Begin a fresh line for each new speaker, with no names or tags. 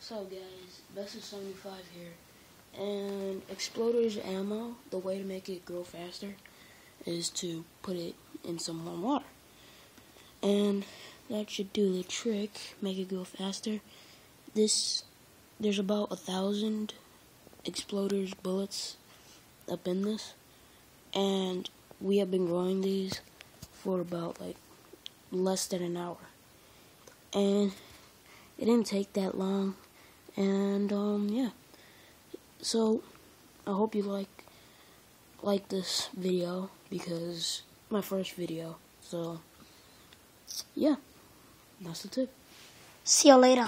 So guys, Best of 75 here, and xploderz ammo, the way to make it grow faster is to put it in some warm water, and that should do the trick, make it go faster. There's about 1,000 xploderz bullets up in this, and we have been growing these for about less than an hour, and it didn't take that long. And yeah, so I hope you like this video, because my first video. So yeah, that's the tip.
See you later.